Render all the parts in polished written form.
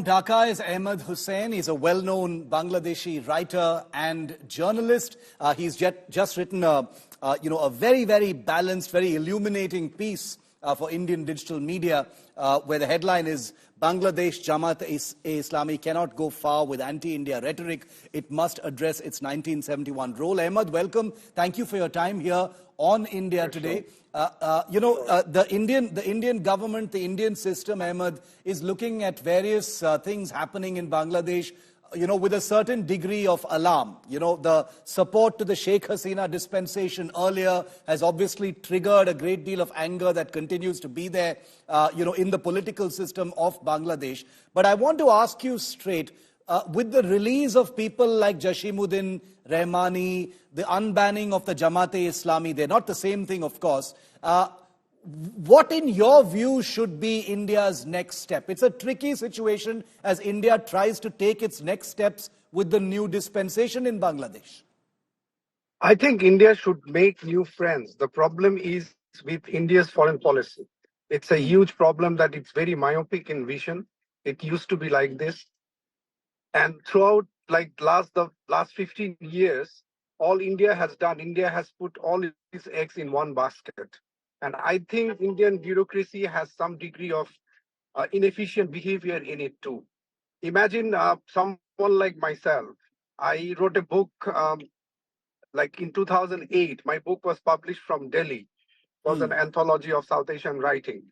Dhaka is Ahmede Hussain. He's a well-known Bangladeshi writer and journalist. He's just written a very, very balanced, very illuminating piece for Indian digital media, where the headline is Bangladesh Jamaat-e-Islami cannot go far with anti-India rhetoric. It must address its 1971 role. Ahmede, welcome. Thank you for your time here on India Today. The Indian government, the Indian system, Ahmede, is looking at various things happening in Bangladesh, with a certain degree of alarm. The support to the Sheikh Hasina dispensation earlier has obviously triggered a great deal of anger that continues to be there, in the political system of Bangladesh. But I want to ask you straight, with the release of people like Jashimuddin Rahmani, the unbanning of the Jamaat-e-Islami, they're not the same thing, of course. What, in your view, should be India's next step? It's a tricky situation as India tries to take its next steps with the new dispensation in Bangladesh. I think India should make new friends. The problem is with India's foreign policy. It's a huge problem that it's very myopic in vision. It used to be like this. And throughout the last 15 years, all India has done, India has put all its eggs in one basket. And I think Indian bureaucracy has some degree of inefficient behavior in it too. Imagine someone like myself. I wrote a book in 2008. My book was published from Delhi. It was an anthology of South Asian writing.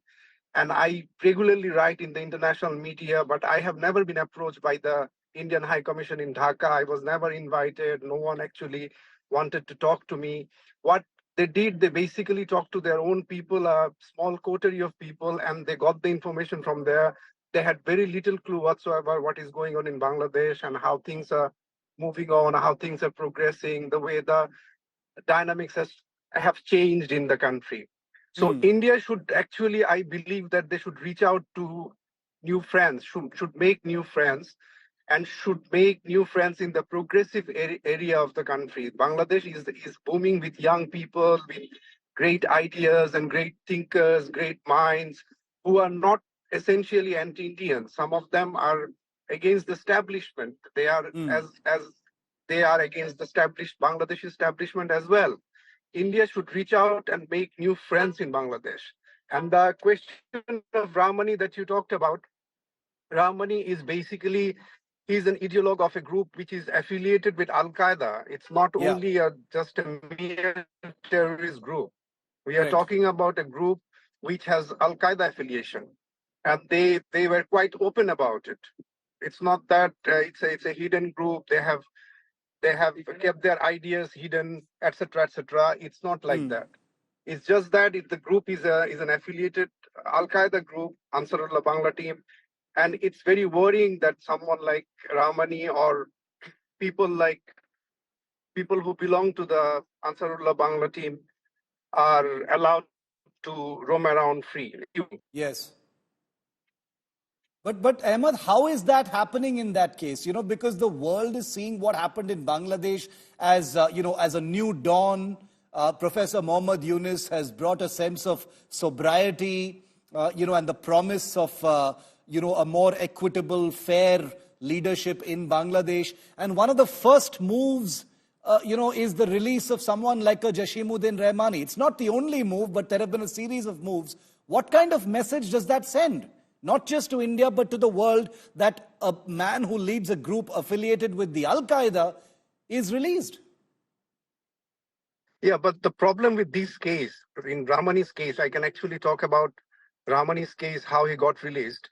And I regularly write in the international media, but I have never been approached by the Indian High Commission in Dhaka. I was never invited. No one actually wanted to talk to me. What they did, they basically talked to their own people, a small coterie of people, and they got the information from there. They had very little clue whatsoever what is going on in Bangladesh and how things are moving on, how things are progressing, the way the dynamics have changed in the country. So India should actually, I believe that they should reach out to new friends, should make new friends, and should make new friends in the progressive area of the country. Bangladesh is booming with young people, with great ideas and great thinkers, great minds, who are not essentially anti-Indian. Some of them are against the establishment. They are as they are against the established Bangladeshi establishment as well. India should reach out and make new friends in Bangladesh. And the question of Rahmani that you talked about, Rahmani is basically, he's an ideologue of a group which is affiliated with Al-Qaeda. It's not only just a mere terrorist group. We are talking about a group which has Al-Qaeda affiliation. And they were quite open about it. It's not that it's a hidden group. They have kept their ideas hidden, etc., etc. It's not like that. It's just that if the group is an affiliated Al-Qaeda group, Ansarullah Bangla team, and it's very worrying that someone like Rahmani or people who belong to the Ansarullah Bangla team are allowed to roam around free. Yes. But Ahmede, how is that happening in that case? Because the world is seeing what happened in Bangladesh as, as a new dawn. Professor Muhammad Yunus has brought a sense of sobriety, and the promise of, a more equitable, fair leadership in Bangladesh. And one of the first moves, is the release of someone like a Jashimuddin Rahmani. It's not the only move, but there have been a series of moves. What kind of message does that send? Not just to India, but to the world, that a man who leads a group affiliated with the Al-Qaeda is released. Yeah, but the problem with this case, in Rahmani's case, I can actually talk about Rahmani's case, how he got released.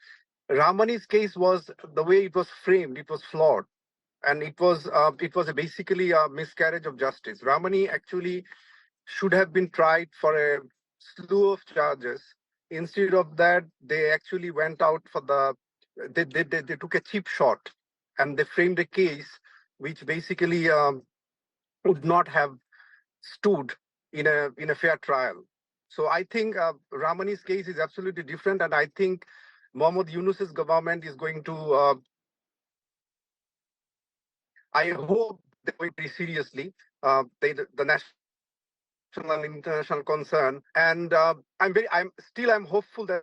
Rahmani's case was, the way it was framed, it was flawed. And it was basically a miscarriage of justice. Rahmani actually should have been tried for a slew of charges. Instead of that, they actually went out for they took a cheap shot, and they framed a case which basically would not have stood in a fair trial. So I think Rahmani's case is absolutely different, and I think Muhammad Yunus's government is going to. I hope they take it very seriously. The national and international concern, and I'm hopeful that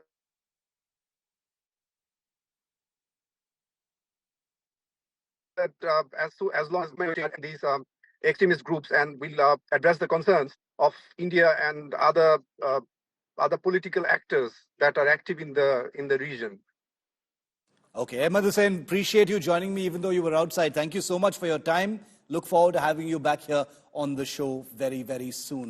that as long as these extremist groups, and will address the concerns of India and other political actors that are active in the region. Okay, Ahmed Hussain, appreciate you joining me even though you were outside. Thank you so much for your time. Look forward to having you back here on the show very, very soon.